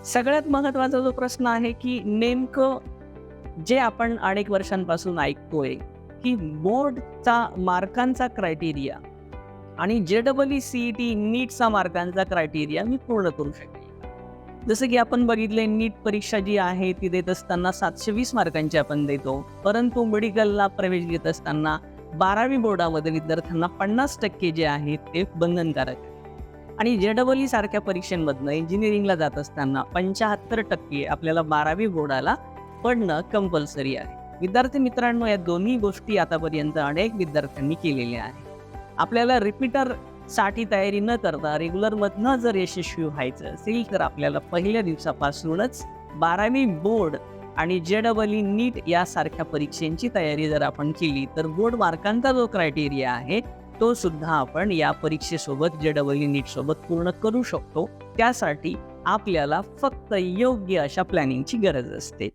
सगळ्यात महत्त्वाचा जो प्रश्न आहे, की नेमकं जे आपण अनेक वर्षांपासून ऐकतोय, की बोर्डचा मार्कांचा क्रायटेरिया आणि जे-ई-ई, नीटचा मार्कांचा क्रायटेरिया मी पूर्ण करू शकेल. जसं की आपण बघितलंय नीट परीक्षा जी आहे ती देत असताना 720 मार्कांची आपण देतो. परंतु मेडिकलला प्रवेश घेत असताना 12वी बोर्डामध्ये विद्यार्थ्यांना 50% जे आहेत ते बंधनकारक आहे. आणि जे-ई-ई सारख्या परीक्षांमधनं इंजिनिअरिंगला जात असताना 75% आपल्याला 12वी बोर्डाला पडणं कंपल्सरी आहे. विद्यार्थी मित्रांनो, या दोन्ही गोष्टी आतापर्यंत अनेक विद्यार्थ्यांनी केलेल्या आहेत. आपल्याला रिपीटरसाठी तयारी न करता रेग्युलरमधनं जर यशस्वी व्हायचं असेल तर आपल्याला पहिल्या दिवसापासूनच 12वी बोर्ड आणि जे-ई-ई, नीट यासारख्या परीक्षांची तयारी जर आपण केली तर बोर्ड मार्कांचा जो क्रायटेरिया आहे तो सुद्धा आपण या परीक्षेसोबत जे-ई-ई, नीटसोबत पूर्ण करू शकतो. त्यासाठी आपल्याला फक्त योग्य अशा प्लॅनिंगची गरज असते.